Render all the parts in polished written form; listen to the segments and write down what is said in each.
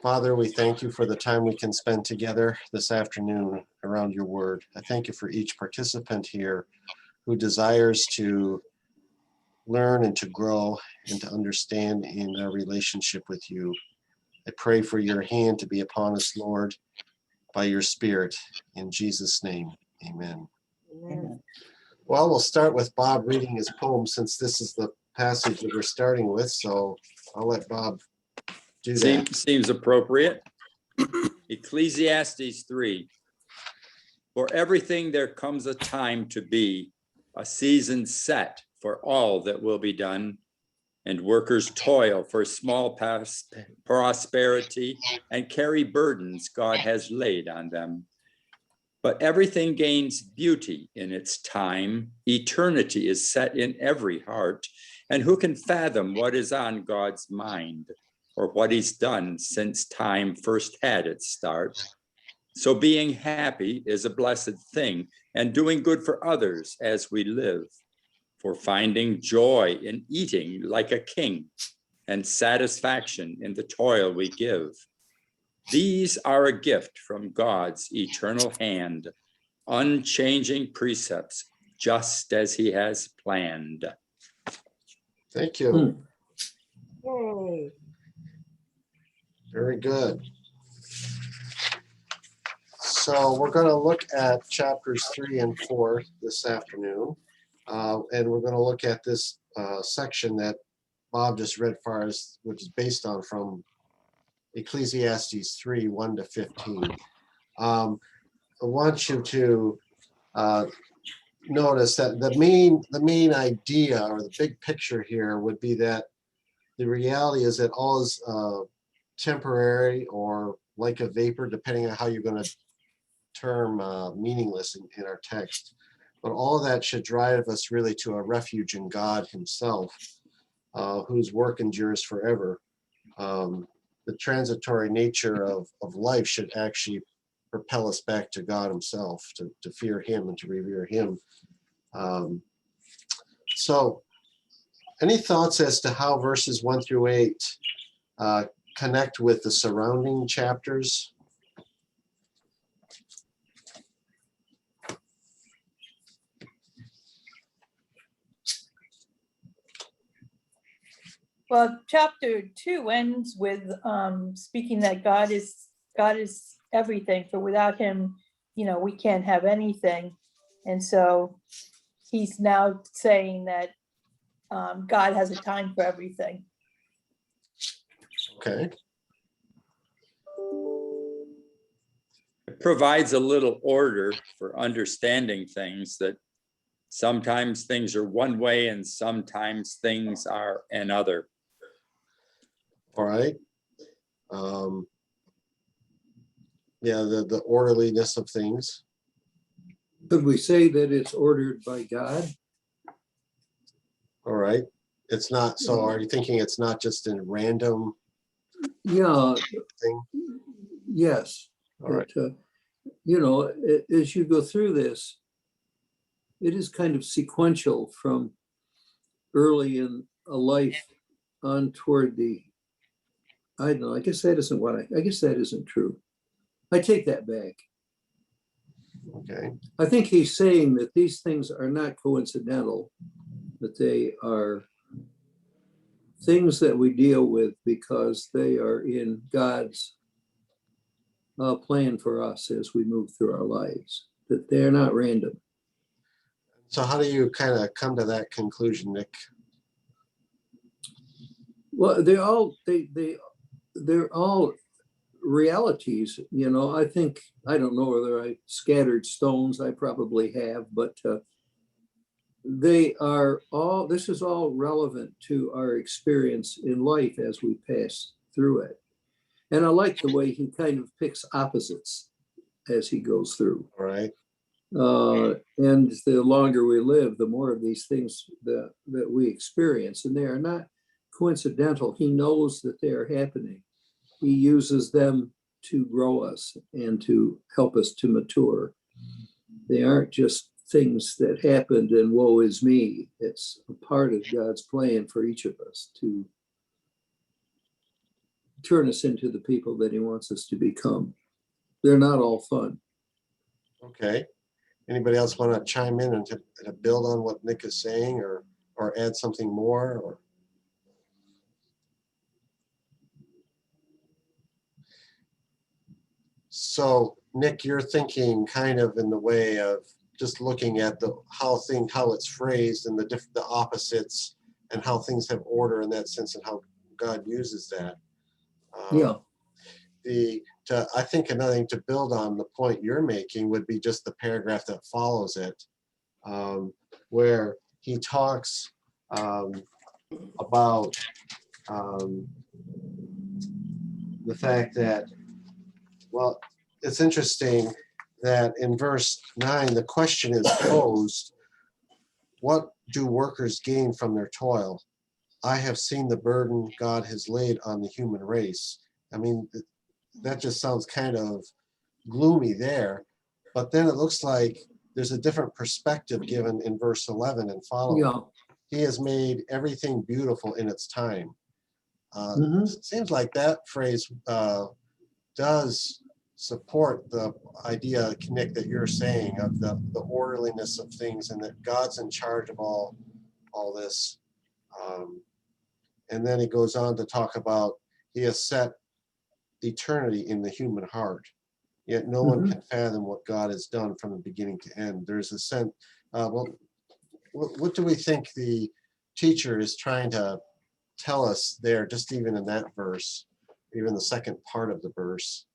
Father, we thank you for the time we can spend together this afternoon around your word. I thank you for each participant here who desires to learn and to grow and to understand in our relationship with you. I pray for your hand to be upon us, Lord, by your Spirit. In Jesus' name, amen. Amen. Well, we'll start with Bob reading his poem since this is the passage that we're starting with, so I'll let Bob do that. Seems appropriate. Ecclesiastes 3. For everything there comes a time to be, a season set for all that will be done, and workers toil for small prosperity and carry burdens God has laid on them. But everything gains beauty in its time. Eternity is set in every heart, and who can fathom what is on God's mind, or what he's done since time first had its start? So being happy is a blessed thing, and doing good for others as we live, for finding joy in eating like a king, and satisfaction in the toil we give. These are a gift from God's eternal hand, unchanging precepts, just as he has planned. Thank you. Yay. Very good. So we're going to look at chapters 3 and 4 this afternoon. And we're going to look at this section that Bob just read for us, which is based on from Ecclesiastes 3, 1 to 15. I want you to notice that the main idea or the big picture here would be that the reality is that all is temporary or like a vapor, depending on how you're going to term meaningless in our text. But all of that should drive us really to a refuge in God himself, whose work endures forever. The transitory nature of life should actually propel us back to God himself, to fear him and to revere him. So any thoughts as to how verses 1 through 8 connect with the surrounding chapters? Well, chapter 2 ends with speaking that God is everything. For without him, we can't have anything. And so he's now saying that God has a time for everything. Okay. It provides a little order for understanding things, that sometimes things are one way and sometimes things are another. All right. Yeah, the orderliness of things. Could we say that it's ordered by God? All right. It's not, so are you thinking it's not just a random Yeah, thing? yes. All right. As you go through this, it is kind of sequential from early in a life on toward I don't know, I guess that isn't true. I take that back. Okay. I think he's saying that these things are not coincidental, that they are things that we deal with because they are in God's plan for us as we move through our lives, that they're not random. So how do you kind of come to that conclusion, Nick? Well, they're all realities. I think, I don't know whether I scattered stones, I probably have, but this is all relevant to our experience in life as we pass through it. And I like the way he kind of picks opposites as he goes through. All right. And the longer we live, the more of these things that we experience, and they are not coincidental. He knows that they are happening. He uses them to grow us and to help us to mature. They aren't just things that happened and woe is me. It's a part of God's plan for each of us turn us into the people that he wants us to become. They're not all fun. Okay. Anybody else want to chime in and to build on what Nick is saying, or add something more? Or so, Nick, you're thinking kind of in the way of just looking at how it's phrased and the opposites, and how things have order in that sense, and how God uses that. Yeah. I think another thing to build on the point you're making would be just the paragraph that follows it, where he talks about the fact that, well, it's interesting that in verse 9, the question is posed, what do workers gain from their toil? I have seen the burden God has laid on the human race. I mean, that just sounds kind of gloomy there, but then it looks like there's a different perspective given in verse 11 and following. Yeah. He has made everything beautiful in its time. Mhm. It seems like that phrase does support the idea, Nick, that you're saying of the orderliness of things, and that God's in charge of all this. And then he goes on to talk about he has set eternity in the human heart, yet no one can fathom what God has done from the beginning to end. There's a sense, well, what do we think the teacher is trying to tell us there, just even in that verse, even the second part of the verse?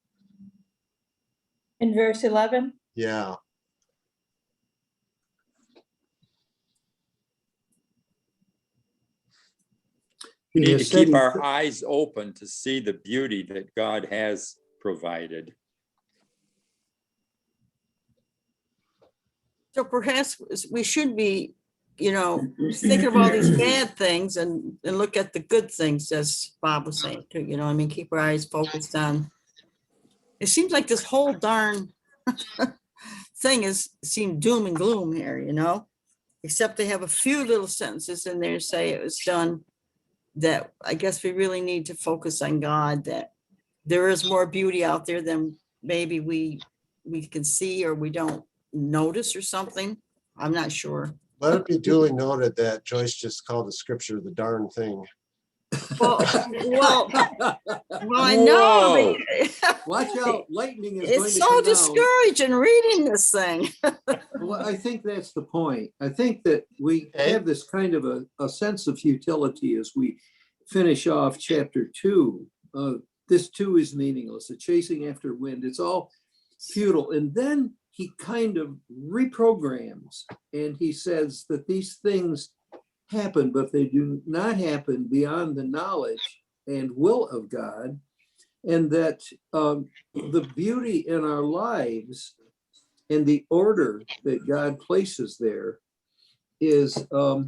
In verse 11, Yeah. We He need to has said keep our eyes open to see the beauty that God has provided. So perhaps we should be, thinking of all these bad things and look at the good things, as Bob was saying too, keep our eyes focused on. It seems like this whole darn thing seemed doom and gloom here, except they have a few little sentences in there say it was done, that I guess we really need to focus on God, that there is more beauty out there than maybe we can see or we don't notice or something. I'm not sure. Let it be duly noted that Joyce just called the scripture the darn thing. Well, I Whoa. know. Watch out, lightning is going It's to so come down. discouraging reading this thing. Well, I think that's the point. I think that we have this kind of a sense of futility as we finish off chapter 2. This too is meaningless, the chasing after wind. It's all futile. And then he kind of reprograms and he says that these things happen, but they do not happen beyond the knowledge and will of God. And that the beauty in our lives and the order that God places there is a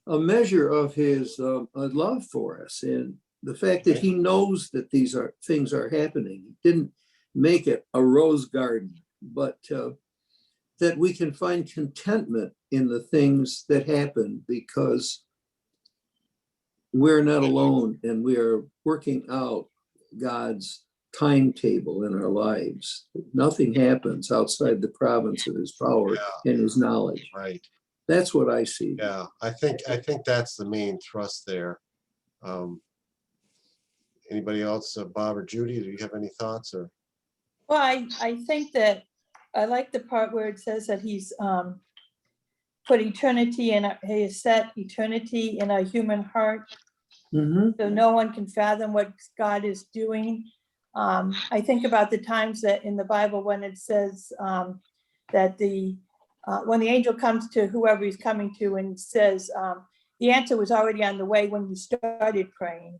measure of his love for us, and the fact that he knows that these things are happening. He didn't make it a rose garden, but that we can find contentment in the things that happen because we're not alone and we are working out God's timetable in our lives. Nothing happens outside the province of his power and his knowledge. Right. That's what I see. Yeah, I think that's the main thrust there. Anybody else, Bob or Judy, do you have any thoughts? Or well, I think that I like the part where it says that he's put eternity in, he has set eternity in a human heart. So no one can fathom what God is doing. I think about the times that in the Bible when it says that when the angel comes to whoever he's coming to and says the answer was already on the way when you started praying.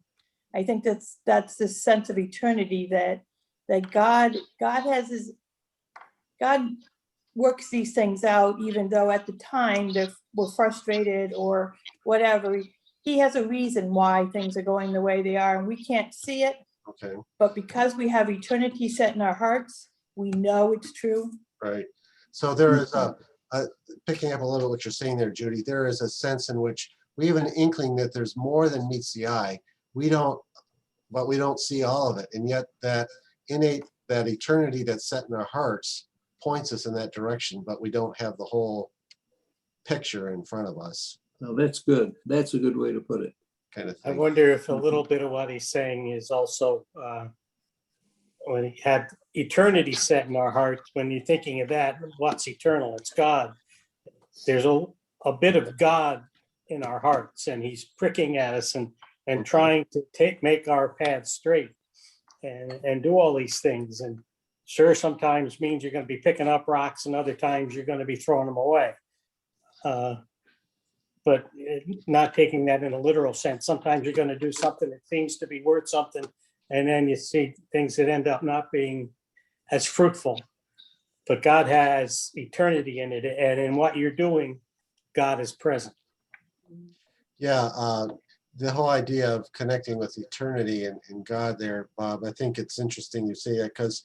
I think that's the sense of eternity that God works these things out, even though at the time we're frustrated or whatever. He has a reason why things are going the way they are, and we can't see it. okay, But because we have eternity set in our hearts, we know it's true. right. So there is picking up a little what you're saying there, Judy. There is a sense in which we have an inkling that there's more than meets the eye, we don't see all of it. And yet that eternity that's set in our hearts points us in that direction, but we don't have the whole picture in front of us, No, that's good. That's a good way to put it. kind of I thing. wonder if a little bit of what he's saying is also when he had eternity set in our hearts, when you're thinking of that, what's eternal? It's God. There's a bit of God in our hearts, and he's pricking at us and trying to make our paths straight and do all these things. And sure, sometimes means you're going to be picking up rocks, and other times you're going to be throwing them away. But not taking that in a literal sense. Sometimes you're going to do something that seems to be worth something, and then you see things that end up not being as fruitful. But God has eternity in it, and in what you're doing, God is present. Yeah, the whole idea of connecting with eternity and God there, Bob, I think it's interesting you say that, because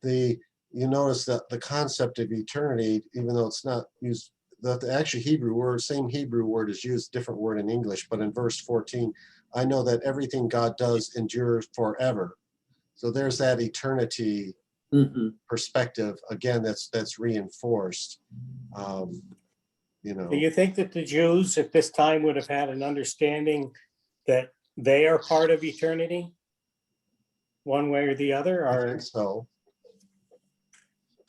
you notice that the concept of eternity, even though it's not used, the actual same Hebrew word is used, different word in English, but in verse 14, I know that everything God does endures forever. So there's that eternity perspective again that's reinforced. Do you think that the Jews at this time would have had an understanding that they are part of eternity, one way or the other? I Or think so.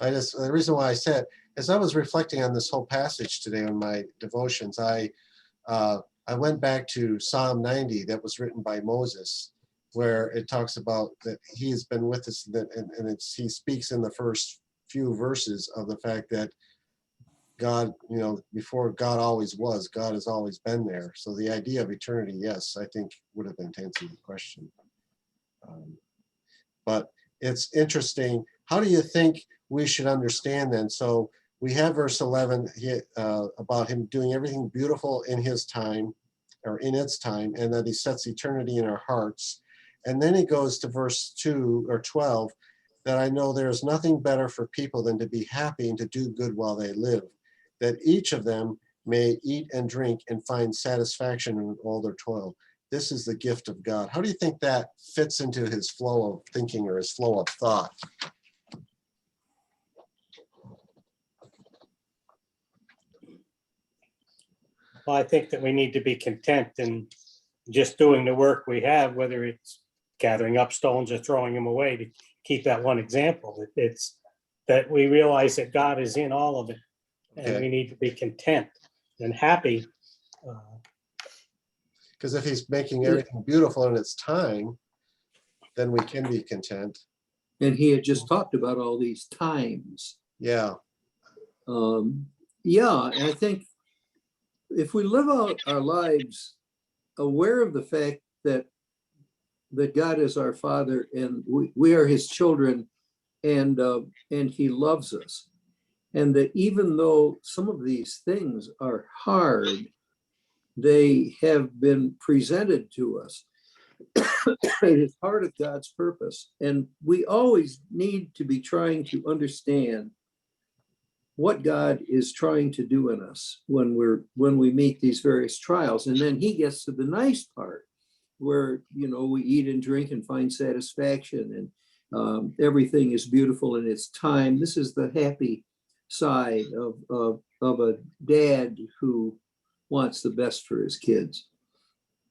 The reason why I said, as I was reflecting on this whole passage today in my devotions, I went back to Psalm 90 that was written by Moses, where it talks about that he has been with us, and he speaks in the first few verses of the fact that God, before God always was, God has always been there. So the idea of eternity, yes, I think would have been to answer the question. But it's interesting. How do you think we should understand then? So we have verse 11 about him doing everything beautiful in his time, or in its time, and that he sets eternity in our hearts. And then he goes to verse 2 or 12, that I know there is nothing better for people than to be happy and to do good while they live, that each of them may eat and drink and find satisfaction in all their toil. This is the gift of God. How do you think that fits into his flow of thinking or his flow of thought? well, I think that we need to be content in just doing the work we have, whether it's gathering up stones or throwing them away, to keep that one example. It's that we realize that God is in all of it, and we need to be content and happy. Because if he's making everything beautiful in its time, then we can be content. And he had just talked about all these times. Yeah. Yeah, and I think if we live out our lives aware of the fact that God is our Father and we are his children, and he loves us, and that even though some of these things are hard, they have been presented to us. It is part of God's purpose, and we always need to be trying to understand what God is trying to do in us when we meet these various trials. And then he gets to the nice part where, we eat and drink and find satisfaction, and everything is beautiful in its time. This is the happy side of a dad who wants the best for his kids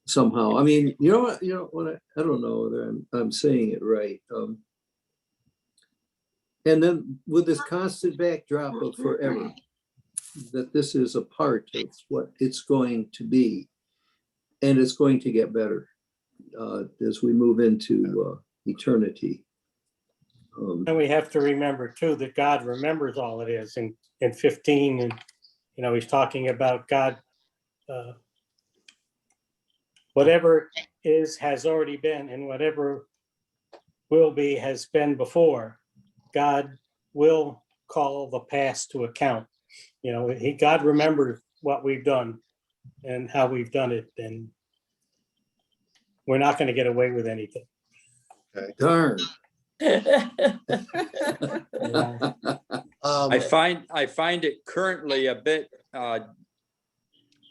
somehow. I mean, I don't know whether I'm saying it right. And then with this constant backdrop of forever, that this is a part of what it's going to be, and it's going to get better as we move into eternity. And we have to remember too that God remembers all it is. In 15, and he's talking about God, whatever is has already been, and whatever will be has been before. God will call the past to account. God remembers what we've done and how we've done it, and we're not going to get away with anything. Okay. Darn. I find it currently a bit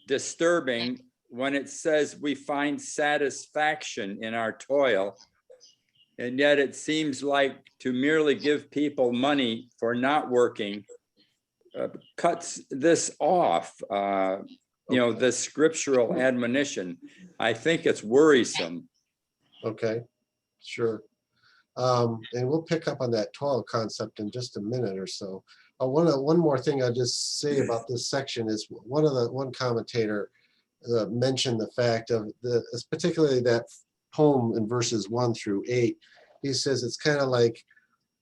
disturbing when it says we find satisfaction in our toil, and yet it seems like to merely give people money for not working cuts this off, the scriptural admonition. I think it's worrisome. Okay, sure. And we'll pick up on that toil concept in just a minute or so. One more thing I'll just say about this section is one commentator mentioned the fact of particularly that poem in verses 1 through 8. He says it's kind of like,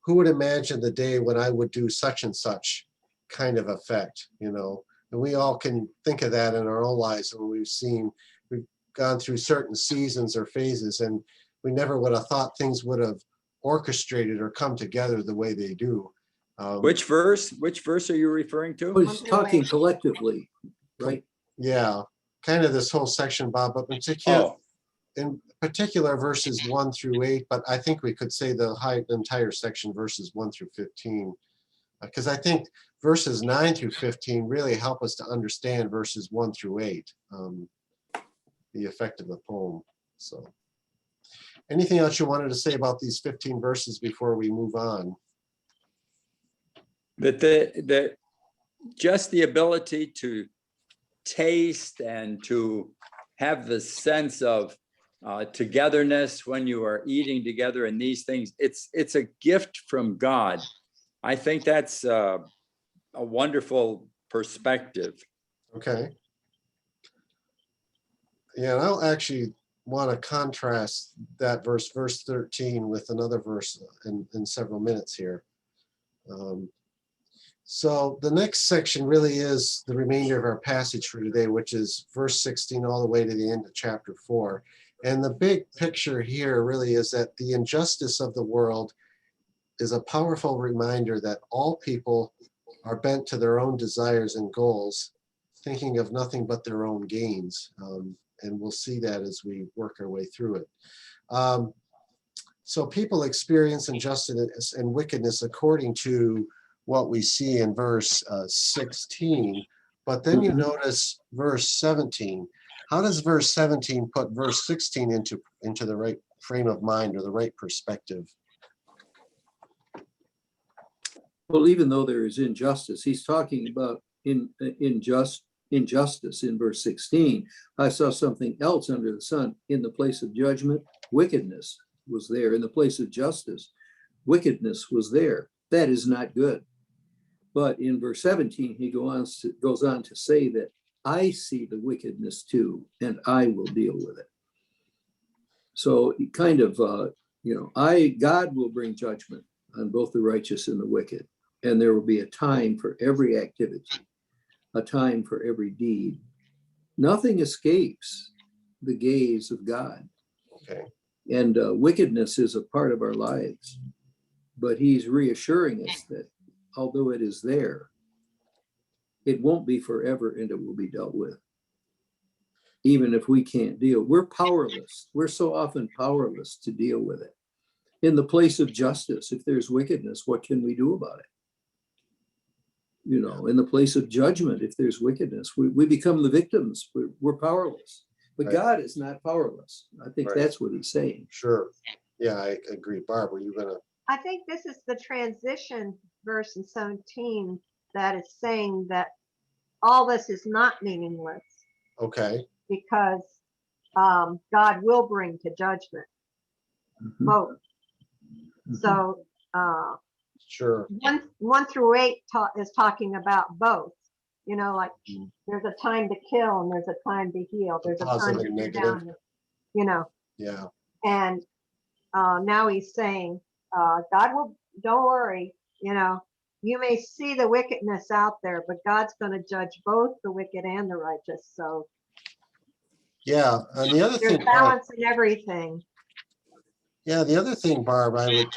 who would imagine the day when I would do such and such kind of effect, and we all can think of that in our own lives when we've gone through certain seasons or phases, and we never would have thought things would have orchestrated or come together the way they do. Which verse are you referring to? He's talking collectively, right? Yeah, kind of this whole section, Bob, but in particular verses 1 through 8, but I think we could say the entire section, verses 1 through 15, because I think verses 9 through 15 really help us to understand verses 1 through 8, the effect of the poem. So anything else you wanted to say about these 15 verses before we move on? That just the ability to taste and to have the sense of togetherness when you are eating together and these things, it's a gift from God. I think that's a wonderful perspective. Okay. Yeah, and I'll actually want to contrast that verse 13, with another verse in several minutes here. So the next section really is the remainder of our passage for today, which is verse 16 all the way to the end of chapter 4. And the big picture here really is that the injustice of the world is a powerful reminder that all people are bent to their own desires and goals, thinking of nothing but their own gains. And we'll see that as we work our way through it. So people experience injustice and wickedness according to what we see in verse 16. But then you notice verse 17. How does verse 17 put verse 16 into the right frame of mind or the right perspective? Well, even though there is injustice, he's talking about injustice in verse 16. I saw something else under the sun. In the place of judgment, wickedness was there. In the place of justice, wickedness was there. That is not good. But in verse 17, he goes on to say that I see the wickedness too, and I will deal with it. So kind of, God will bring judgment on both the righteous and the wicked. And there will be a time for every activity, a time for every deed. Nothing escapes the gaze of God. Okay. And wickedness is a part of our lives. But he's reassuring us that although it is there, it won't be forever and it will be dealt with. Even if we can't deal, we're powerless. We're so often powerless to deal with it. In the place of justice, if there's wickedness, what can we do about it? In the place of judgment, if there's wickedness, we become the victims. We're powerless. But Right. God is not powerless. I think Right. that's what he's saying. Sure. Yeah, I agree. Barb, were you going to? I think this is the transition verse in 17 that is saying that all this is not meaningless Okay. because God will bring to judgment both. So Sure. 1 through 8 is talking about both. Like there's a time to kill and there's a time to heal. There's a time Positive to and tear negative. down. Yeah. And now he's saying, God will, don't worry, you may see the wickedness out there, but God's going to judge both the wicked and the righteous. So Yeah. And the other there's thing, Barb, balance in everything. Barb, I would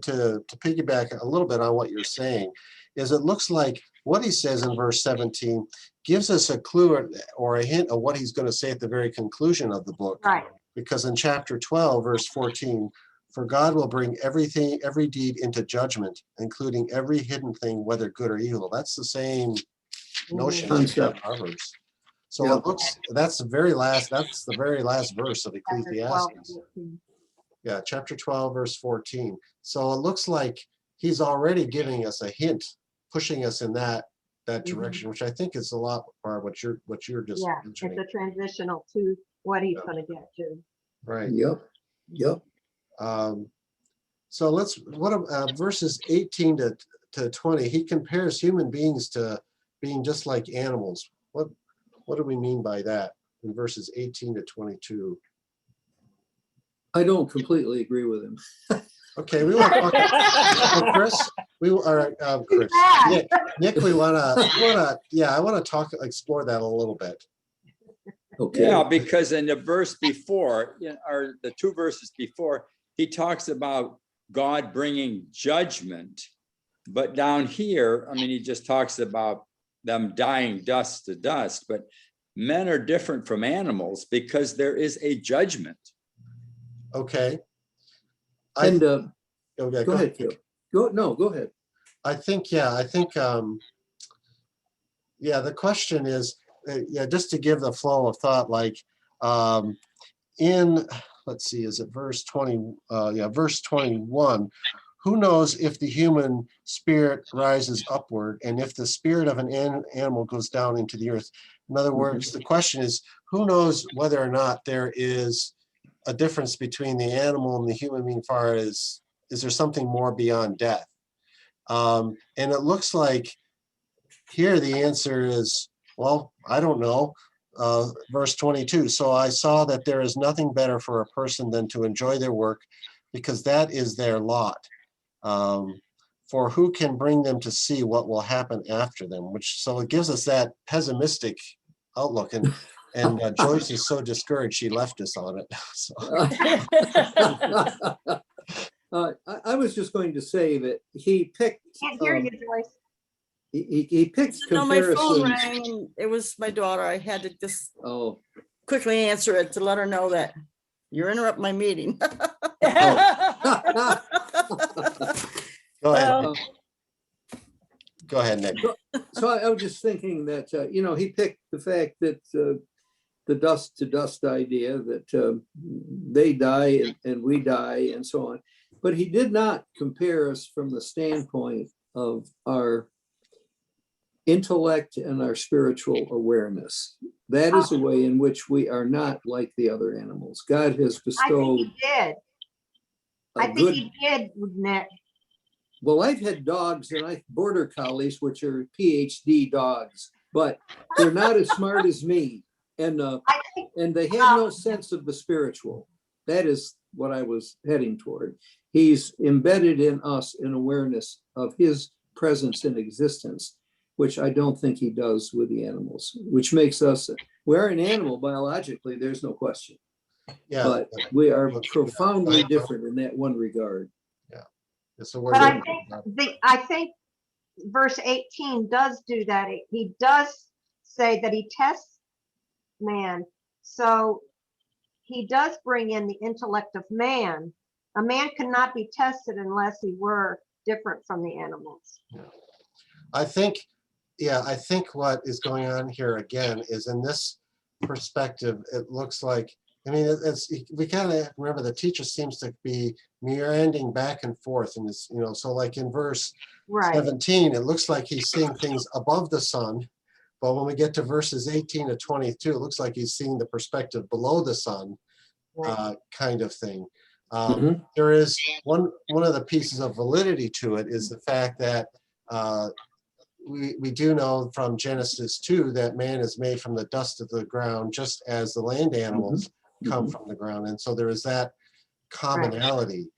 to piggyback a little bit on what you're saying, is it looks like what he says in verse 17 gives us a clue or a hint of what he's going to say at the very conclusion of the book. Right. Because in chapter 12, verse 14, for God will bring every deed into judgment, including every hidden thing, whether good or evil. That's the same notion as Concept. Proverbs. So Yeah. it looks, that's the very last verse of Chapter 12 and Ecclesiastes. 14. Yeah, chapter 12, verse 14. So it looks like he's already giving us a hint, pushing us in that direction, which I think is a lot more what you're just Yeah, it's mentioning. a transitional to what he's Yeah. gonna get to. Right. Yep, yep. So verses 18 to 20, he compares human beings to being just like animals. What do we mean by that in verses 18 to 22? I don't completely agree with him. Okay, we want to talk. Well, Chris, Chris, bad. Nick, I want to explore that a little bit. Okay. Yeah, because in the verse before, or the two verses before, he talks about God bringing judgment. But down here, I mean, he just talks about them dying dust to dust, but men are different from animals because there is a judgment. Okay. And Okay, go ahead, Phil. Go ahead. I think, the question is, just to give the flow of thought, like let's see, is it verse 20? Verse 21. Who knows if the human spirit rises upward and if the spirit of an animal goes down into the earth? In other words, the question is, who knows whether or not there is a difference between the animal and the human being, far as, is there something more beyond death? And it looks like here the answer is, well, I don't know. Verse 22, so I saw that there is nothing better for a person than to enjoy their work, because that is their lot. For who can bring them to see what will happen after them? So it gives us that pessimistic outlook, and Joyce is so discouraged she left us on it. So. I was just going to say that he picked. Can't hear you, Joyce. He picked No, my phone comparisons. rang and it was my daughter. I had to just Oh, quickly answer it to let her know that you're interrupting my meeting. Go ahead. Well, Go ahead, Nick. so I was just thinking that, he picked the fact that the dust to dust idea, that they die and we die and so on. But he did not compare us from the standpoint of our intellect and our spiritual awareness. That is a way in which we are not like the other animals. God has I think bestowed he did. a I think good. he did, Nick. Well, I've had dogs and border collies, which are PhD dogs, but they're not as smart as me. And I think they have no sense of the spiritual. That is what I was heading toward. He's embedded in us an awareness of his presence in existence, which I don't think he does with the animals, which makes us, we're an animal biologically, there's no question. Yeah. But we are profoundly different in that one regard. So but I think verse 18 does do that. He does say that he tests man. So he does bring in the intellect of man. A man cannot be tested unless he were different from the animals. I think what is going on here again is, in this perspective, it looks like, we kind of remember the teacher seems to be meandering back and forth in this, so like in verse 17, it looks like he's seeing things above the sun. But when we get to verses 18 to 22, it looks like he's seeing the perspective below the sun, kind of thing. There is one of the pieces of validity to it is the fact that we do know from Genesis 2 that man is made from the dust of the ground, just as the land animals come from the ground. And so there is that commonality.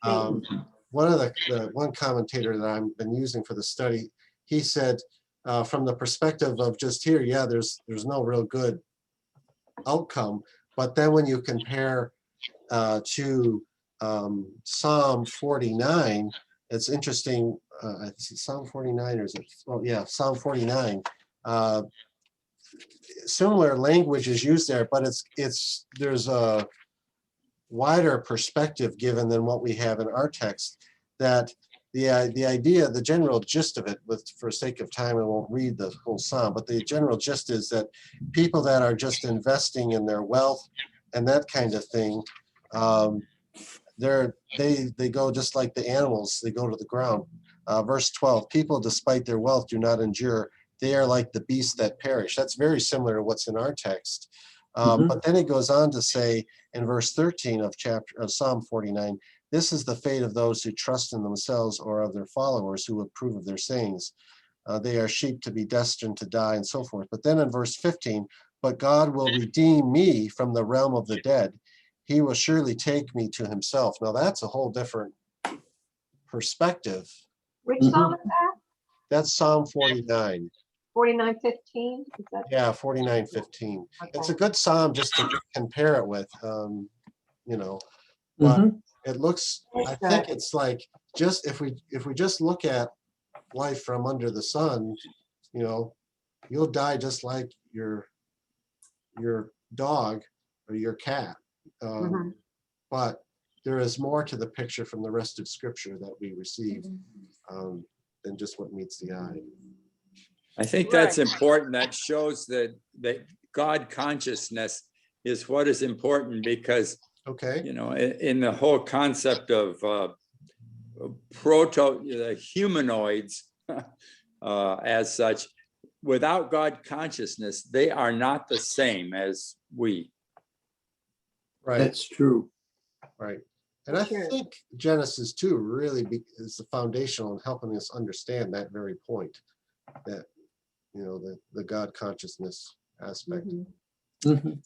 One of the one commentator that I've been using for the study, he said, from the perspective of just here, there's no real good outcome. But then when you compare to Psalm 49, it's interesting. It's Psalm 49, or is it? Oh yeah, Psalm 49. Similar language is used there, but there's a wider perspective given than what we have in our text. That the idea, the general gist of it, for sake of time, I won't read the whole psalm, but the general gist is that people that are just investing in their wealth and that kind of thing, they go just like the animals, they go to the ground. Verse 12, people despite their wealth do not endure. They are like the beasts that perish. That's very similar to what's in our text. But then it goes on to say in verse 13 of Psalm 49, this is the fate of those who trust in themselves or of their followers who approve of their sayings. They are sheep to be destined to die and so forth. But then in verse 15, but God will redeem me from the realm of the dead. He will surely take me to himself. Now that's a whole different perspective. Which psalm is that? That's Psalm 49. 49:15? Is that? Yeah, 49:15. It's a Okay. good psalm just to compare it with, but it looks, I think it's like, just if we just look at life from under the sun, you'll die just like your dog or your cat. Mhm. But there is more to the picture from the rest of scripture that we receive than just what meets the eye. I think that's important. That shows that God consciousness is what is important, because Okay. in the whole concept of humanoids as such, without God consciousness, they are not the same as we. Right. That's true. Right. And I Sure. think Genesis 2 really is the foundational in helping us understand that very point, that, the God consciousness aspect. Mhm.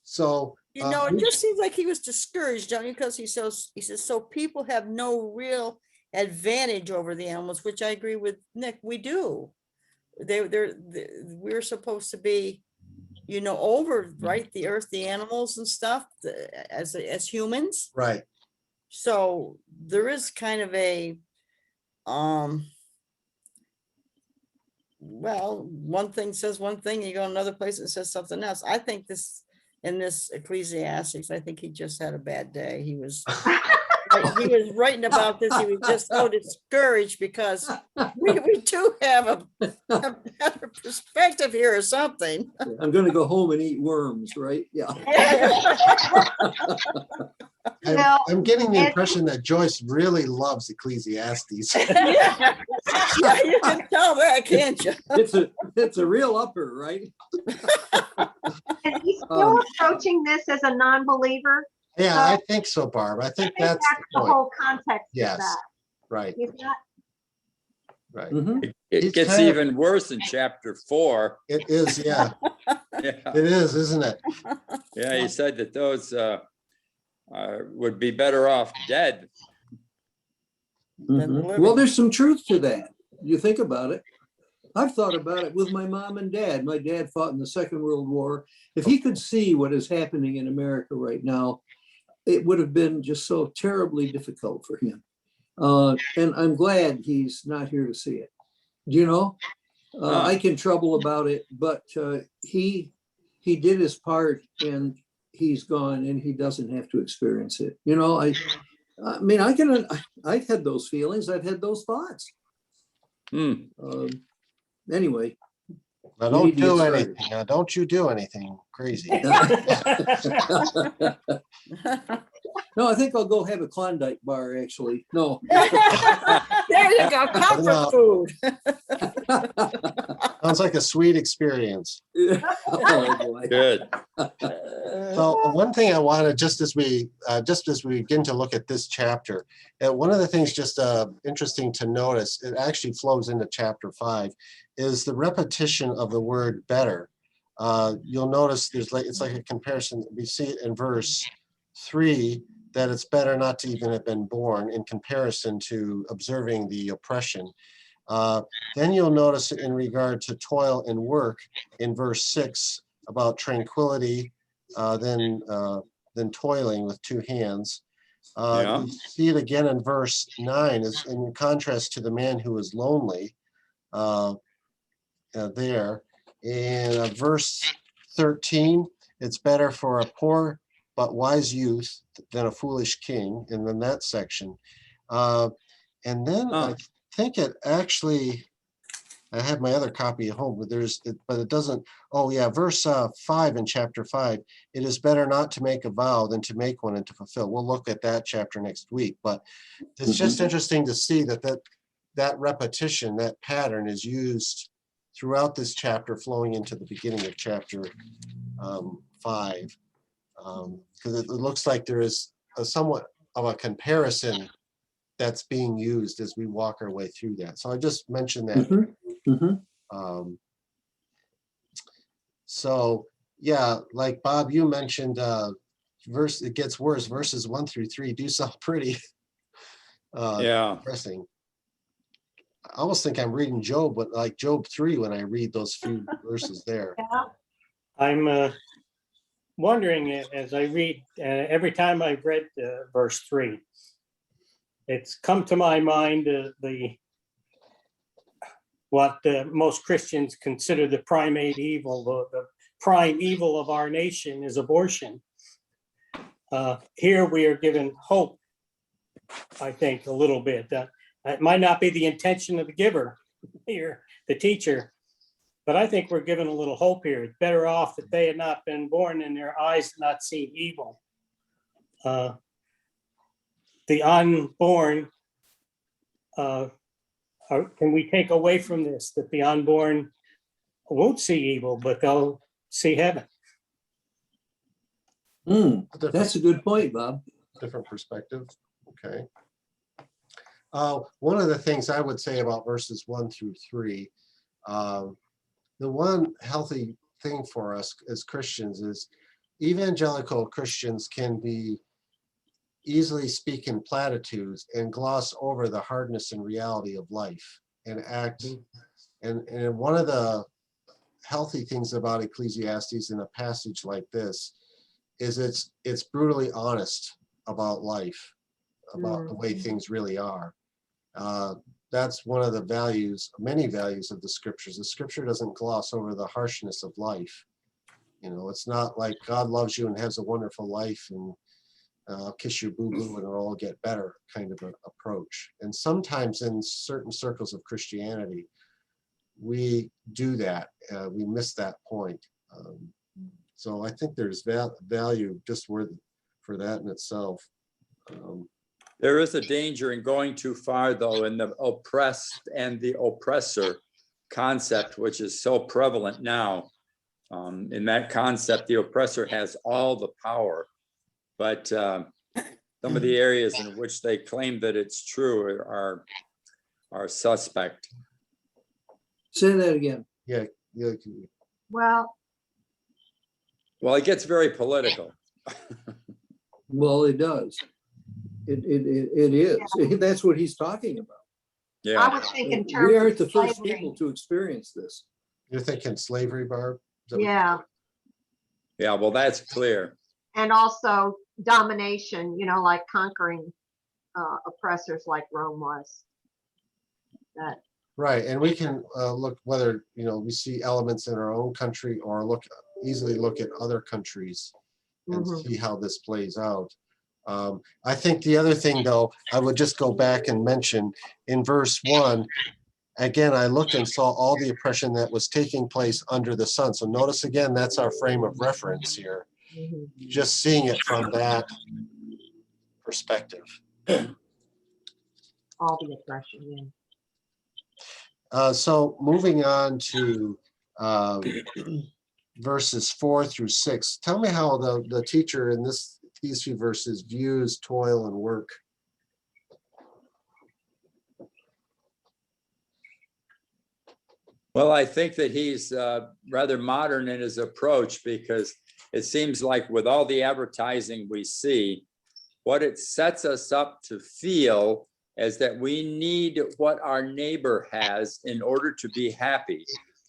So, It just seems like he was discouraged, don't you? Because he says, so people have no real advantage over the animals, which I agree with Nick. We do. We're supposed to be, over, right, the earth, the animals and stuff, as humans. right. So there is kind of a, well, one thing says one thing, you go another place, it says something else. I think in this Ecclesiastes, I think he just had a bad day. He was writing about this. He was just so discouraged because we do have a better perspective here or something. I'm going to go home and eat worms, right? Yeah. I'm getting the impression that Joyce really loves Ecclesiastes. Yeah, you can tell that, can't you? It's a real upper, right? And he's still approaching this as a non-believer. Yeah, So, I think so, Barb. I think that's the the point. whole context Yes. of that. Right, He's not. right. Mhm. It He's gets kind of- even worse in chapter 4. It is, yeah. Yeah, It is, isn't it? yeah, he said that those would be better off dead. Than Mhm. living. Well, there's some truth to that. You think about it. I've thought about it with my mom and dad. My dad fought in the Second World War. If he could see what is happening in America right now, it would have been just so terribly difficult for him. And I'm glad he's not here to see it. I can trouble about it, but he did his part, and he's gone, and he doesn't have to experience it. I mean, I've had those feelings. I've had those thoughts. Anyway. Now, we don't need to get do started. anything. Now, don't you do anything crazy. No, I think I'll go have a Klondike bar, actually. No. There you go, comfort No. food. Sounds like a sweet experience. Oh, boy. Good. So one thing I wanted, just as we begin to look at this chapter, one of the things just interesting to notice, it actually flows into chapter 5, is the repetition of the word better. You'll notice it's like a comparison. We see it in verse 3, that it's better not to even have been born, in comparison to observing the oppression. Then you'll notice in regard to toil and work in verse 6 about tranquility, then toiling with 2 hands. Yeah. You see it again in verse 9, is in contrast to the man who is lonely there. In verse 13, it's better for a poor but wise youth than a foolish king, and then that section. And then I Huh. think it actually, I have my other copy at home, but it doesn't, oh yeah, verse 5 in chapter 5, it is better not to make a vow than to make one and to fulfill. We'll look at that chapter next week, but it's just interesting to see that repetition, that pattern is used throughout this chapter flowing into the beginning of chapter 5. Because it looks like there is a somewhat of a comparison that's being used as we walk our way through that. So I just mentioned that. Mhm, mhm. So yeah, like Bob, you mentioned it gets worse. Verses 1 through 3 do sound pretty Yeah. depressing. I almost think I'm reading Job, but like Job 3 when I read those few verses there. Yeah. I'm wondering as I read, every time I've read verse 3, it's come to my mind what most Christians consider the primate evil, the prime evil of our nation is abortion. Here we are given hope, I think, a little bit. It might not be the intention of the giver here, the teacher, but I think we're given a little hope here. It's better off that they had not been born and their eyes not seen evil. The unborn, can we take away from this that the unborn won't see evil, but they'll see heaven? That's a good point, Bob. Different perspective. Okay. One of the things I would say about verses 1 through 3, the one healthy thing for us as Christians is evangelical Christians can be easily speak in platitudes and gloss over the hardness and reality of life and act. And one of the healthy things about Ecclesiastes in a passage like this is it's brutally honest about life, about the way things really are. That's one of the values, many values of the scriptures. The scripture doesn't gloss over the harshness of life. You know, it's not like God loves you and has a wonderful life and I'll kiss your boo-boo and it'll all get better kind of an approach. And sometimes in certain circles of Christianity, we do that. We miss that point. So I think there's value just for that in itself. There is a danger in going too far, though, in the oppressed and the oppressor concept, which is so prevalent now. In that concept, the oppressor has all the power, but some of the areas in which they claim that it's true are suspect. Say that again. Yeah. Well, Well, it gets very political. Well, it does. It is. That's what he's talking about. I Yeah, was thinking in terms We of aren't the first slavery. people to experience this. You're thinking slavery, Barb? Is that what- Yeah, yeah, well, that's clear. and also domination, like conquering oppressors like Rome was. That, Right, and we can look whether, we see elements in our own country or easily look at other countries and see how this plays out. I think the other thing, though, I would just go back and mention in verse 1, again, I looked and saw all the oppression that was taking place under the sun. So notice again, that's our frame of reference here. Just seeing it from that perspective. all the oppression, yeah. So moving on to verses 4 through 6. Tell me how the teacher in these few verses views toil and work. Well, I think that he's rather modern in his approach, because it seems like with all the advertising we see, what it sets us up to feel is that we need what our neighbor has in order to be happy.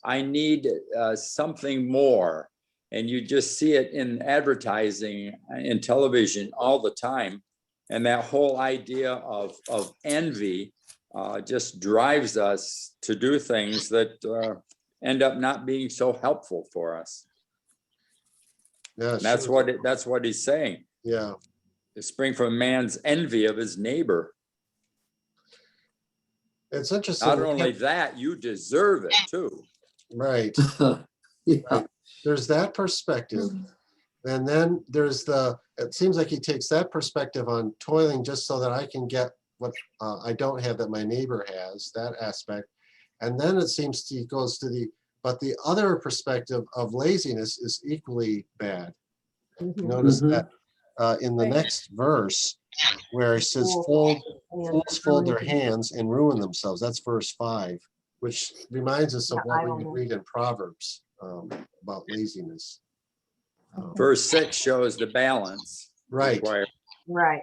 I need something more. And you just see it in advertising, in television all the time. And that whole idea of envy just drives us to do things that end up not being so helpful for us. Yeah, And that's sure. that's what he's saying. Yeah. It springs from man's envy of his neighbor. It's interesting. Not only that, you deserve it too. Right. Yeah, Right. There's that perspective. And then there's it seems like he takes that perspective on toiling just so that I can get what I don't have that my neighbor has, that aspect. And then it seems he goes to but the other perspective of laziness is equally bad. Mhm. Notice Mhm. that in the Right. next verse where he says, Fools fold their ruin- hands and ruin themselves. That's verse 5, which reminds us of Yeah, what we I would will. read in Proverbs about laziness. Verse 6 shows the balance Right. required. Right.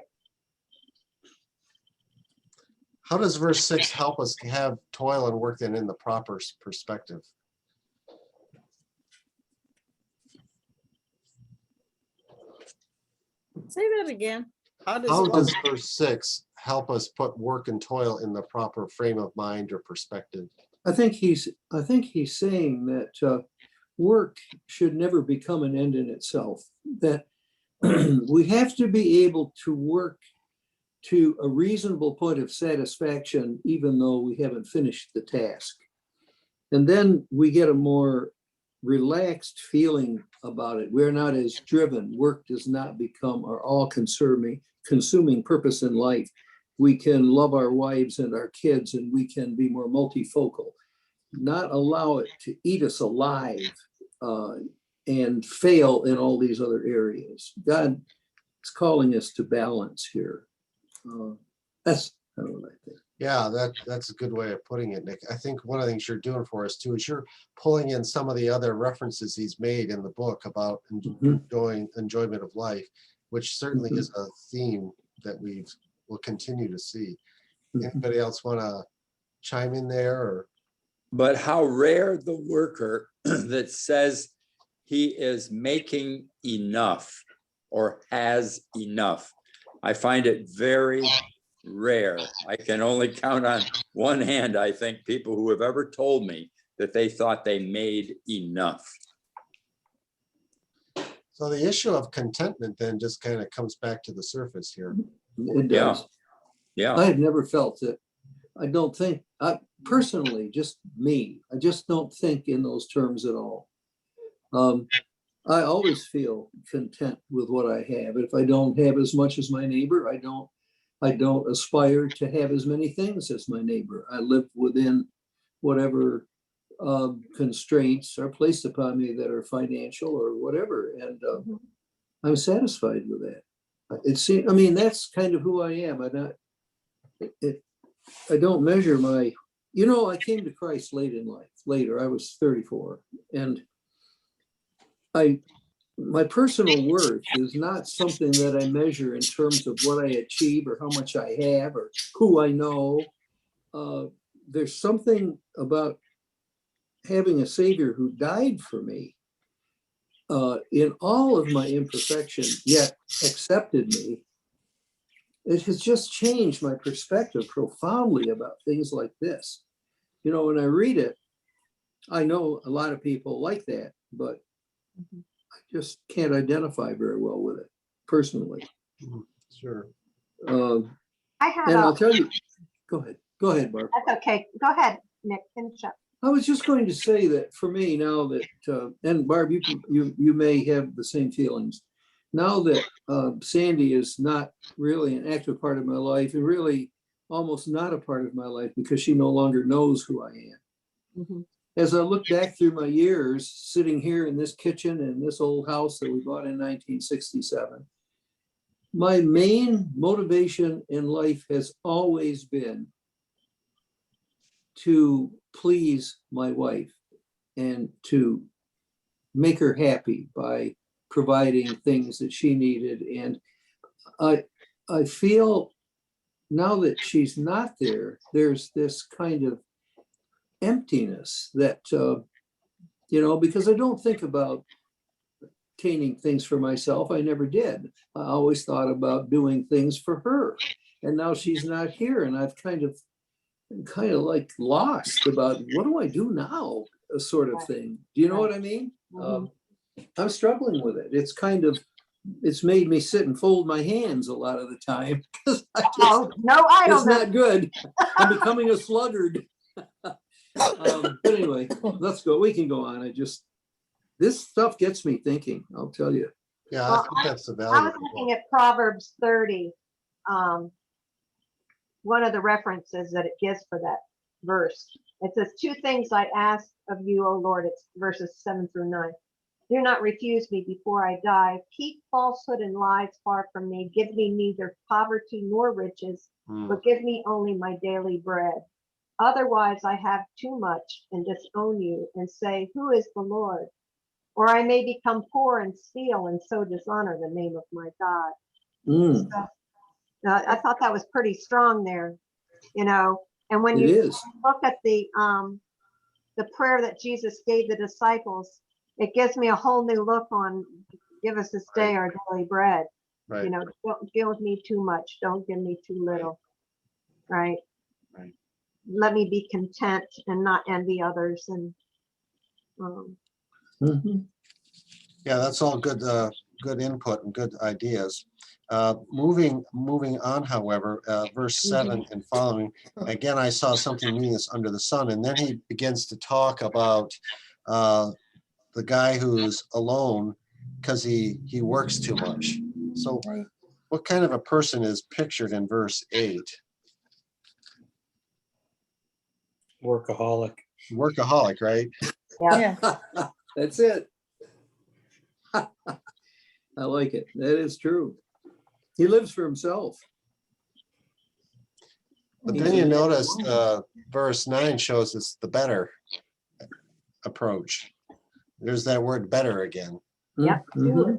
How does verse 6 help us have toil and work then in the proper perspective? Say that again. How does How it? does verse 6 help us put work and toil in the proper frame of mind or perspective? I think he's saying that work should never become an end in itself. That we have to be able to work to a reasonable point of satisfaction, even though we haven't finished the task. And then we get a more relaxed feeling about it. We're not as driven. Work does not become our all-consuming purpose in life. We can love our wives and our kids, and we can be more multifocal, not allow it to eat us alive and fail in all these other areas. God is calling us to balance here. That's kind of what I think. Yeah, that's a good way of putting it, Nick. I think one of the things you're doing for us too is you're pulling in some of the other references he's made in the book about enjoyment of life, which certainly is a theme that will continue to see. Anybody else want to chime in there? Or But how rare the worker that says he is making enough or has enough. I find it very rare. I can only count on one hand, I think, people who have ever told me that they thought they made enough. so the issue of contentment then just kind of comes back to the surface here. It does. Yeah. I have never felt it. I don't think, personally, just me, I just don't think in those terms at all. I always feel content with what I have. If I don't have as much as my neighbor, I don't aspire to have as many things as my neighbor. I live within whatever constraints are placed upon me that are financial or whatever, and I'm satisfied with that. It seems, I mean, that's kind of who I am. I don't measure my, I came to Christ late in life. Later, I was 34, and my personal worth is not something that I measure in terms of what I achieve or how much I have or who I know. There's something about having a Savior who died for me in all of my imperfection, yet accepted me. It has just changed my perspective profoundly about things like this. When I read it, I know a lot of people like that, but I just can't identify very well with it personally. Sure. I have And a, I'll tell you, go ahead, Barb. that's okay. Go ahead, Nick, finish up. I was just going to say that for me now that, and Barb, you may have the same feelings. Now that Sandy is not really an active part of my life and really almost not a part of my life because she no longer knows who I am. As I look back through my years sitting here in this kitchen in this old house that we bought in 1967, my main motivation in life has always been to please my wife and to make her happy by providing things that she needed. And I feel now that she's not there, there's this kind of emptiness that, because I don't think about obtaining things for myself. I never did. I always thought about doing things for her. And now she's not here. And I've kind of like lost about what do I do now, sort of thing. Do you know what I mean? I'm struggling with it. It's kind of it's made me sit and fold my hands a lot of the time. 'Cause Oh, no it's idleness. not good. I'm becoming a sluggard. But anyway, let's go. We can go on. This stuff gets me thinking, I'll tell you. Yeah, I Well, think that's the I value. was looking at Proverbs 30. One of the references that it gives for that verse. It says, 2 things I ask of you, O Lord. It's verses 7 through 9. Do not refuse me before I die. Keep falsehood and lies far from me. Give me neither poverty nor riches, but give me only my daily bread. Otherwise, I have too much and disown you and say, who is the Lord? Or I may become poor and steal and so dishonor the name of my God. Mm, So, I thought that was pretty strong there, you know. And when it you is. look at the prayer that Jesus gave the disciples, it gives me a whole new look on give us this day our daily bread. Right. You know, don't give me too much, don't give me too little. Right. Right. Let me be content and not envy others. And Mhm. Yeah, that's all good, good input and good ideas. Moving on, however, verse 7 and following, again, I saw something meaningless under the sun, and then he begins to talk about the guy who's alone because he works too much. So Right. what kind of a person is pictured in verse 8? Workaholic. Workaholic, right? Yeah. That's it. I like it. That is true. He lives for himself. But He's then you a man notice alone. verse 9 shows us the better approach. There's that word better again. yep, Mhm,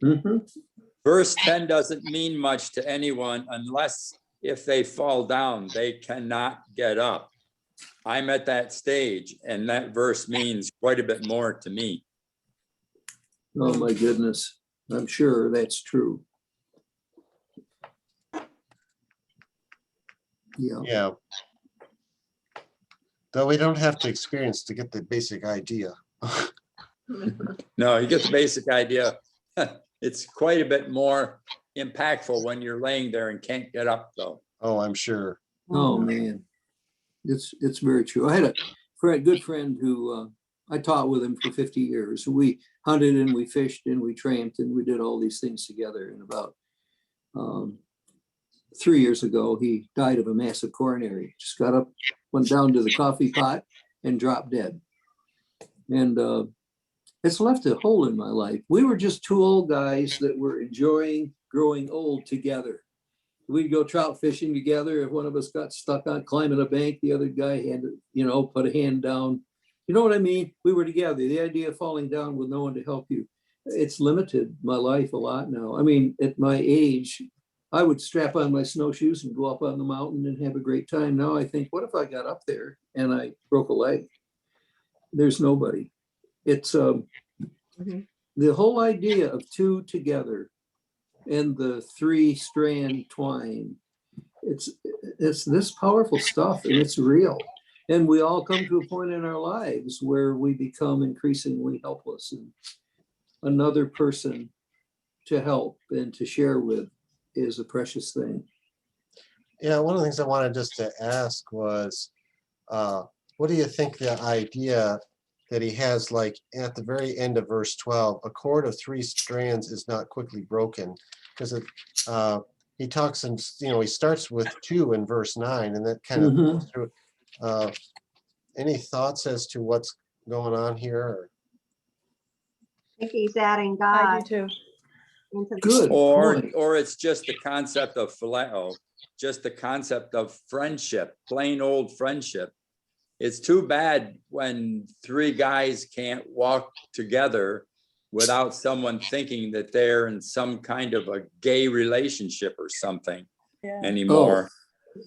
mhm. Verse 10 doesn't mean much to anyone unless if they fall down, they cannot get up. I'm at that stage, and that verse means quite a bit more to me. Oh, my goodness. I'm sure that's true. Yeah. Yeah. Though we don't have to experience to get the basic idea. No, you get the basic idea. It's quite a bit more impactful when you're laying there and can't get up, though. Oh, I'm sure. Oh, man. It's very true. I had a good friend who I taught with him for 50 years. We hunted and we fished and we tramped and we did all these things together. And about 3 years ago, he died of a massive coronary. Just got up, went down to the coffee pot and dropped dead. And it's left a hole in my life. We were just 2 old guys that were enjoying growing old together. We'd go trout fishing together. If one of us got stuck on climbing a bank, the other guy had to, put a hand down. You know what I mean? We were together. The idea of falling down with no one to help you, it's limited my life a lot now. I mean, at my age, I would strap on my snowshoes and go up on the mountain and have a great time. Now I think, what if I got up there and I broke a leg? There's nobody. It's the whole idea of 2 together and the 3-strand twine. It's this powerful stuff, and it's real. And we all come to a point in our lives where we become increasingly helpless, and another person to help and to share with is a precious thing. Yeah, one of the things I wanted just to ask was, what do you think the idea that he has, like at the very end of verse 12, a cord of 3 strands is not quickly broken? Because he talks and he starts with 2 in verse 9, and that kind of goes through. Any thoughts as to what's going on here? Or? I think he's adding I God do too. into the Good. point. Or it's just the concept of phileo, just the concept of friendship, plain old friendship. It's too bad when 3 guys can't walk together without someone thinking that they're in some kind of a gay relationship or something anymore.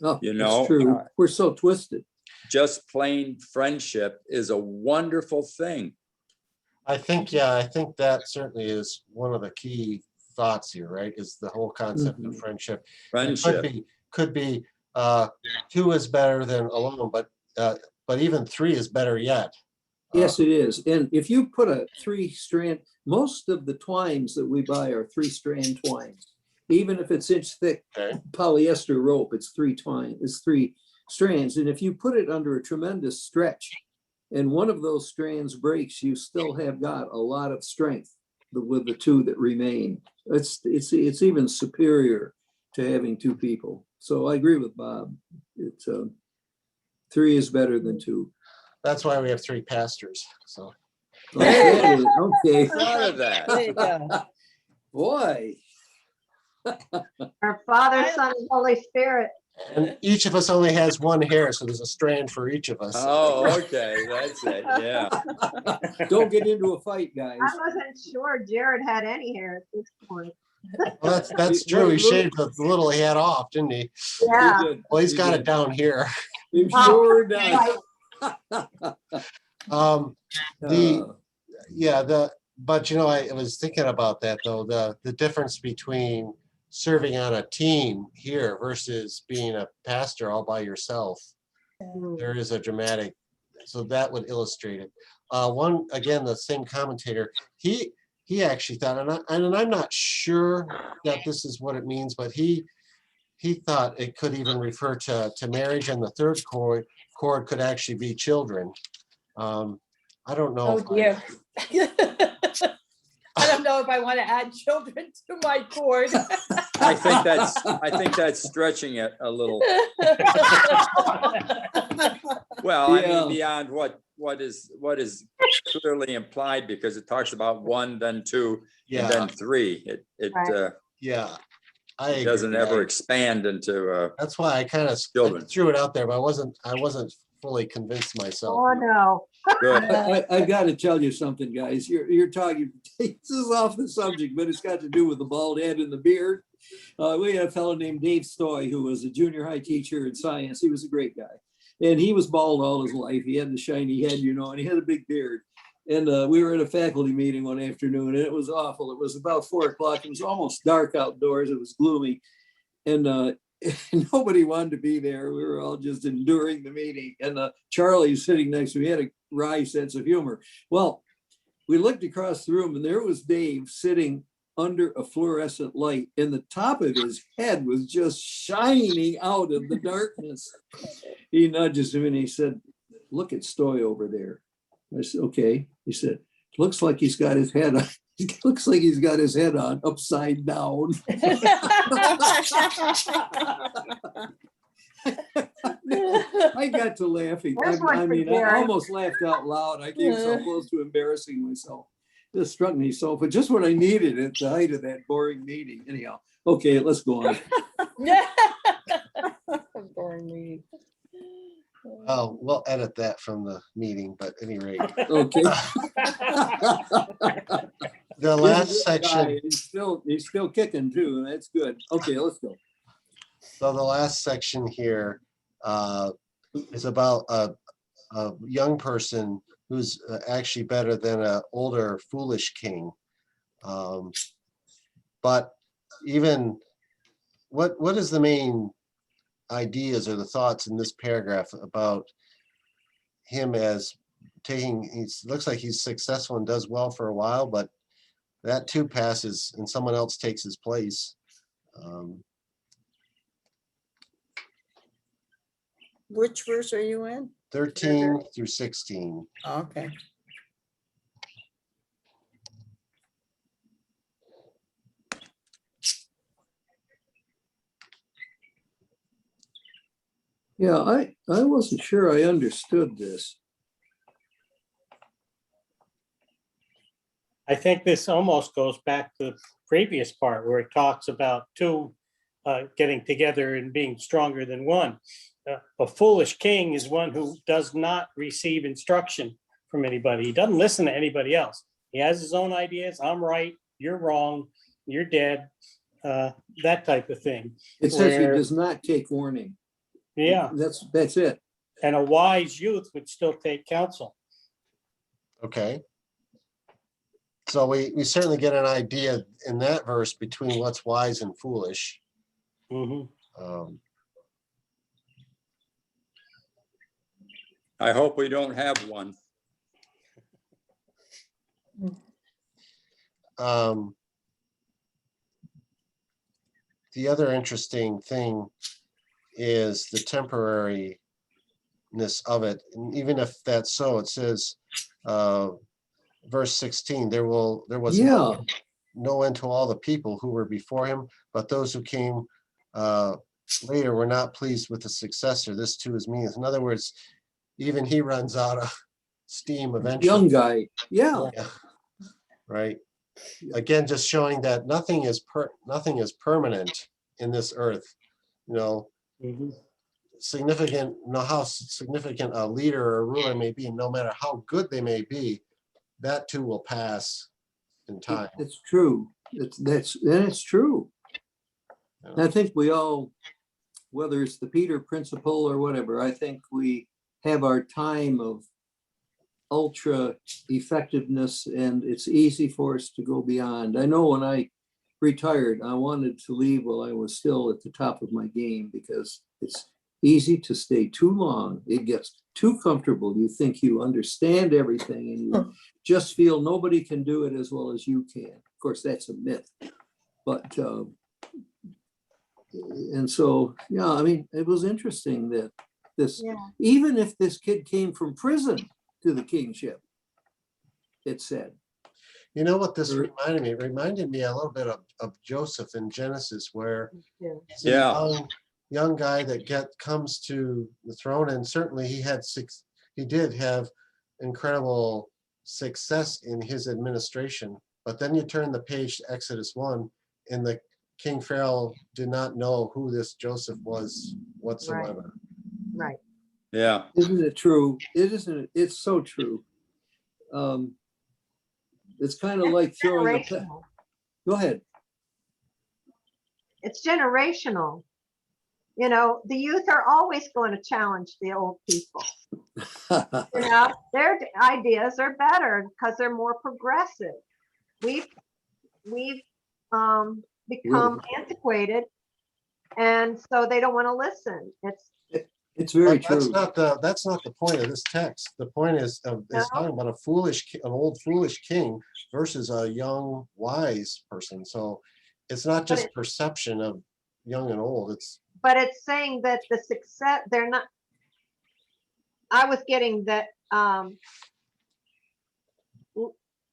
Oh, that's true. We're so twisted. Just plain friendship is a wonderful thing. I think that certainly is one of the key thoughts here, right? Is the whole concept of friendship. Friendship. It could be 2 is better than alone, but even 3 is better yet. Yes, it is. And if you put a 3-strand, most of the twines that we buy are 3-strand twines. Even if it's inch thick Okay. polyester rope, it's 3 strands. And if you put it under a tremendous stretch and one of those strands breaks, you still have got a lot of strength with the 2 that remain. It's even superior to having 2 people. So I agree with Bob. It's 3 is better than 2. That's why we have 3 pastors. So Okay. Proud of that. There you go. Boy. Our Father, Son, and Holy Spirit. and each of us only has 1 hair, so there's a strand for each of us. Oh, okay, that's it, yeah. Don't get into a fight, guys. I wasn't sure Jared had any hair at this point. Well, that's true. He shaved the little he had off, didn't he? Yeah. Well, he's got it down here. It Oh, sure does. But you know, I was thinking about that though, the difference between serving on a team here versus being a pastor all by yourself. There is a dramatic, so that would illustrate it. One, again, the same commentator, he actually thought, and I'm not sure that this is what it means, but he thought it could even refer to marriage, and the third chord could actually be children. I don't know. Oh dear. I don't know if I want to add children to my cord. I think that's stretching it a little. Well, I Yeah. mean, beyond what is clearly implied, because it talks about 1, then 2, and Yeah, then 3. It Right. yeah. I agree. doesn't ever expand into That's why I kind of Children. threw it out there, but I wasn't fully convinced myself. Oh, no. good. I got to tell you something, guys. You're talking, this is off the subject, but it's got to do with the bald head and the beard. We had a fellow named Dave Stoy, who was a junior high teacher in science. He was a great guy. And he was bald all his life. He had the shiny head, and he had a big beard. And we were at a faculty meeting one afternoon, and it was awful. It was about 4 o'clock. It was almost dark outdoors. It was gloomy. And nobody wanted to be there. We were all just enduring the meeting. And Charlie sitting next to me had a wry sense of humor. Well, we looked across the room, and there was Dave sitting under a fluorescent light, and the top of his head was just shining out of the darkness. He nudges him and he said, "Look at Stoy over there." I said, "Okay." He said, "Looks like he's got his head on. Looks like he's got his head on upside down." I got to laughing. There's one I for mean, I Jared. almost laughed out loud. I came so close to embarrassing myself. This struck me so, but just what I needed at the height of that boring meeting. Anyhow, okay, let's go on. Boring meeting. Oh, we'll edit that from the meeting, but at any rate, Okay. the last section. He's still kicking too, and that's good. Okay, let's go. So the last section here is about a young person who's actually better than an older foolish king. But even what is the main ideas or the thoughts in this paragraph about him as looks like he's successful and does well for a while, but that too passes and someone else takes his place. Which verse are you in? 13 through 16. Okay. Yeah, I wasn't sure I understood this. I think this almost goes back to the previous part where it talks about 2 getting together and being stronger than 1. A foolish king is one who does not receive instruction from anybody. He doesn't listen to anybody else. He has his own ideas. I'm right, you're wrong, you're dead, that type of thing. It says he Where- does not take warning. Yeah, That's it. and a wise youth would still take counsel. Okay. So we certainly get an idea in that verse between what's wise and foolish. Mhm. I hope we don't have one. The other interesting thing is the temporariness of it. And even if that's so, it says, verse 16, there was Yeah, no end to all the people who were before him, but those who came later were not pleased with the successor. This too is meaningless. In other words, even he runs out of steam eventually. young guy. Yeah, Yeah. Right. Again, just showing that nothing is permanent in this earth. You know, Mhm. how significant a leader or ruler may be, no matter how good they may be, that too will pass in time. it's true. It's true. I think we all, whether it's the Peter principle or whatever, I think we have our time of ultra effectiveness, and it's easy for us to go beyond. I know when I retired, I wanted to leave while I was still at the top of my game, because it's easy to stay too long. It gets too comfortable. You think you understand everything, and you just feel nobody can do it as well as you can. Of course, that's a myth. But and so, yeah, I mean, it was interesting that this, Yeah. even if this kid came from prison to the kingship, it said. You know what this Or- reminded me? It reminded me a little bit of Joseph in Genesis, where Yeah. he's a Yeah. young guy that comes to the throne, and certainly he did have incredible success in his administration. But then you turn the page to Exodus 1, and the King Pharaoh did not know who this Joseph was whatsoever. Right. Yeah. Isn't it true? It isn't. It's so true. It's kind of like throwing a. Generational. Go ahead. It's generational. You know, the youth are always going to challenge the old people. You know, their ideas are better because they're more progressive. We've become antiquated, and so they don't want to listen. It's very But that's true. not the point of this text. The point is talking about an old foolish king versus a young wise person. So it's not just perception of young and old. But it's saying that the success, they're not. I was getting that,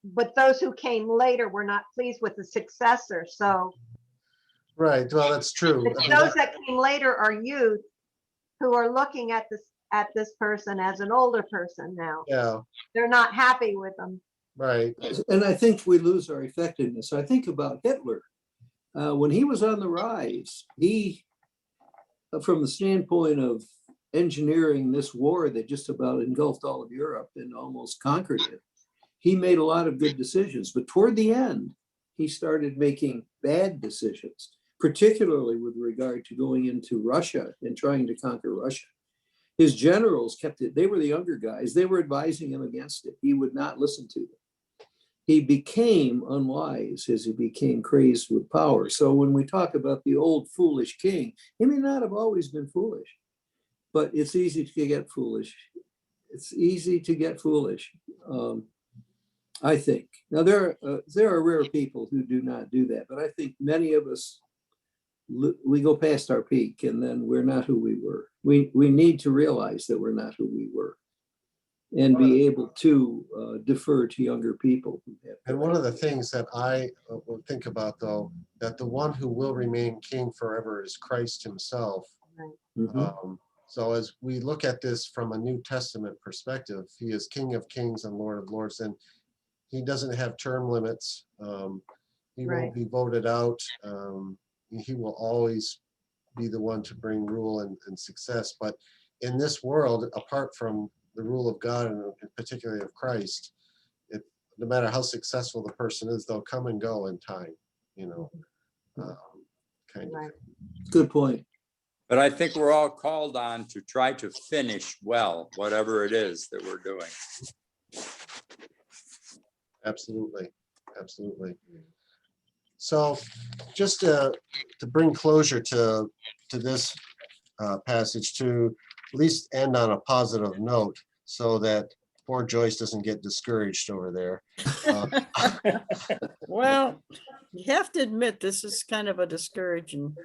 but those who came later were not pleased with the successor. So Right. Well, that's true. I mean, those that came later are youth who are looking at this person as an older person now. yeah. They're not happy with them. Right. And I think we lose our effectiveness. I think about Hitler. When he was on the rise, he, from the standpoint of engineering this war that just about engulfed all of Europe and almost conquered it, he made a lot of good decisions. But toward the end, he started making bad decisions, particularly with regard to going into Russia and trying to conquer Russia. His generals kept it. They were the younger guys. They were advising him against it. He would not listen to them. He became unwise as he became crazed with power. So when we talk about the old foolish king, he may not have always been foolish, but it's easy to get foolish. It's easy to get foolish, I think. Now, there are rare people who do not do that, but I think many of us, we go past our peak and then we're not who we were. We need to realize that we're not who we were and be able to defer to younger people. And one of the things that I will think about, though, that the one who will remain king forever is Christ himself. Mhm. So as we look at this from a New Testament perspective, he is King of Kings and Lord of Lords, and he doesn't have term limits. He won't be voted out. He will always be the one to bring rule and success. But in this world, apart from the rule of God and particularly of Christ, no matter how successful the person is, they'll come and go in time, kind of. Good point. But I think we're all called on to try to finish well, whatever it is that we're doing. Absolutely. So just to bring closure to this passage, to at least end on a positive note, so that poor Joyce doesn't get discouraged over there. Uh, Well, you have to admit, this is kind of a discouraging.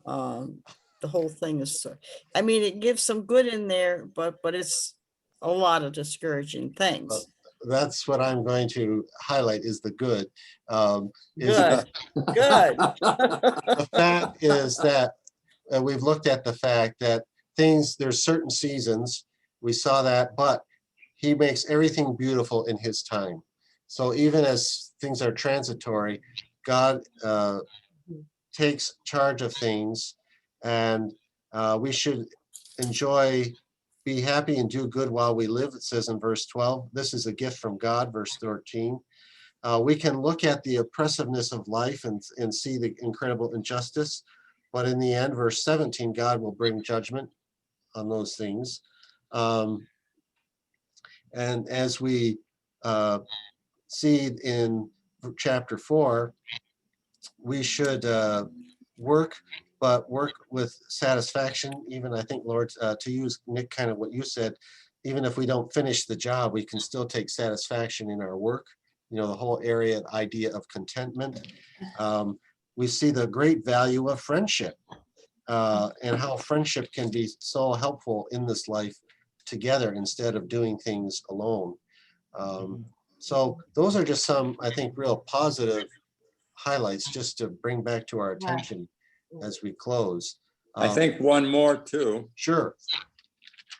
The whole thing is, I mean, it gives some good in there, but it's a lot of discouraging things. That's what I'm going to highlight is the good. Is Good, good. the fact is that we've looked at the fact that there's certain seasons, we saw that, but he makes everything beautiful in his time. So even as things are transitory, God takes charge of things, and we should enjoy, be happy and do good while we live, it says in verse 12. This is a gift from God, verse 13. We can look at the oppressiveness of life and see the incredible injustice, but in the end, verse 17, God will bring judgment on those things. And as we see in chapter 4, we should work, but work with satisfaction. Even I think, Lord, to use, Nick, kind of what you said, even if we don't finish the job, we can still take satisfaction in our work. You know, the whole idea of contentment. We see the great value of friendship and how friendship can be so helpful in this life together instead of doing things alone. So those are just some, I think, real positive highlights just to bring back to our attention as we close. I think one more too, Sure.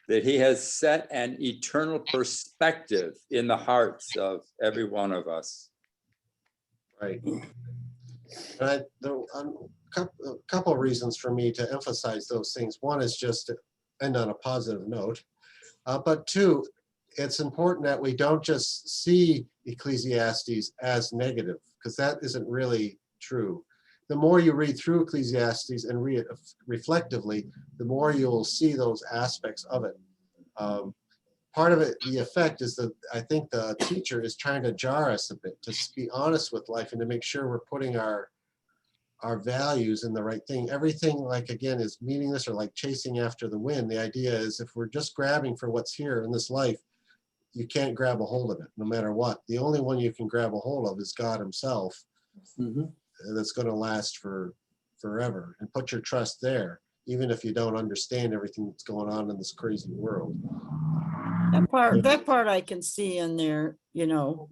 that he has set an eternal perspective in the hearts of every one of us. Right. And a couple of reasons for me to emphasize those things. One is just to end on a positive note. But two, it's important that we don't just see Ecclesiastes as negative, because that isn't really true. The more you read through Ecclesiastes and read it reflectively, the more you'll see those aspects of it. Part of it, the effect is that I think the teacher is trying to jar us a bit, to be honest with life and to make sure we're putting our values in the right thing. Everything, like, again, is meaningless or like chasing after the wind. The idea is if we're just grabbing for what's here in this life, you can't grab a hold of it no matter what. The only one you can grab a hold of is God himself. That's going to last forever, and put your trust there, even if you don't understand everything that's going on in this crazy world. That part I can see in there, you know,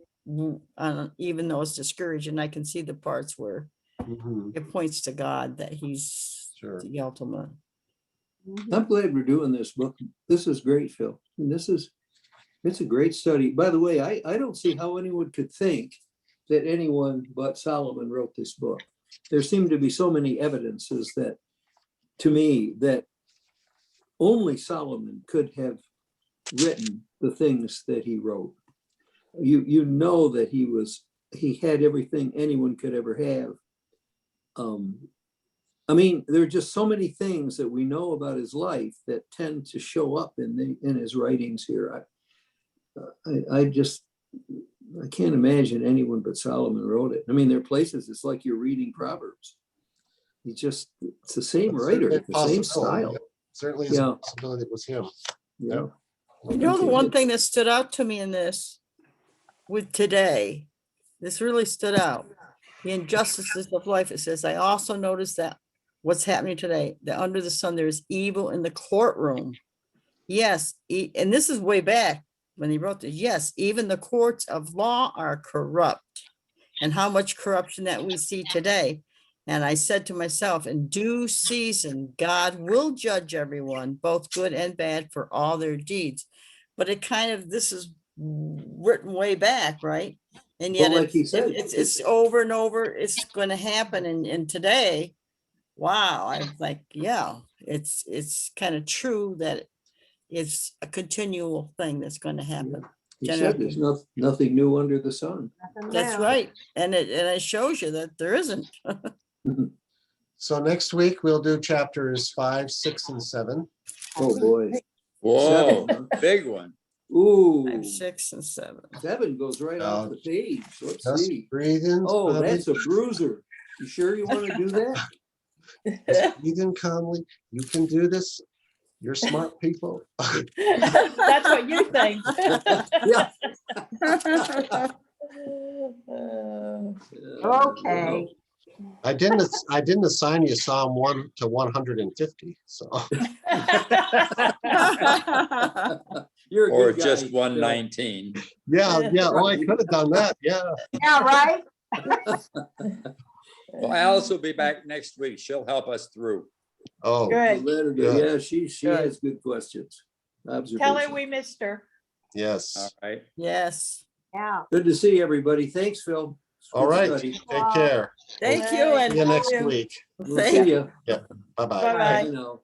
even though it's discouraging, I can see the parts where it points to God, that he's Sure. the ultimate. I'm glad we're doing this book. This is great, Phil. And it's a great study. By the way, I don't see how anyone could think that anyone but Solomon wrote this book. There seem to be so many evidences that, to me, that only Solomon could have written the things that he wrote. You know that he had everything anyone could ever have. I mean, there are just so many things that we know about his life that tend to show up in his writings here. I can't imagine anyone but Solomon wrote it. I mean, there are places it's like you're reading Proverbs. It's the same writer, the same style. Certainly is a possibility it was him. Yeah. You know, the one thing that stood out to me in this with today, this really stood out. The injustices of life. It says, I also noticed that what's happening today, that under the sun, there's evil in the courtroom. Yes. And this is way back when he wrote this. Yes, even the courts of law are corrupt, and how much corruption that we see today. And I said to myself, in due season, God will judge everyone, both good and bad, for all their deeds. But it kind of, this is written way back, right? And yet, Well, like he said, it's over and over. It's going to happen. And today, wow, I'm like, yeah, it's kind of true that it's a continual thing that's going to happen. he said there's nothing new under the sun. That's right. And it shows you that there isn't. So next week we'll do chapters 5, 6, and 7. Oh, boy. Whoa, 7, huh? big one. Ooh. 5, 6, and 7. 7 goes right off the page. Let's Just see. breathe in. Oh, calmly. that's a bruiser. You sure you want to do that? Just breathe in calmly. You can do this. You're smart people. That's what you think. Yeah. Okay. I didn't assign you Psalm 1 to 150. So You're a Or good guy, just Bill. 119. yeah. Oh, I could have done that. Yeah. Yeah, right? Well, Alice will be back next week. She'll help us through. Oh, Good. Let her do- Good. Yeah, she Good. has good questions. Tell her Observations. we missed her. All yes. right. Yes. Yeah. Good to see everybody. Thanks, Phil. It's All good right. study. Take care. Thank you. Right. And See you next you. week. We'll see you. Bye-bye. Bye-bye. Bye now.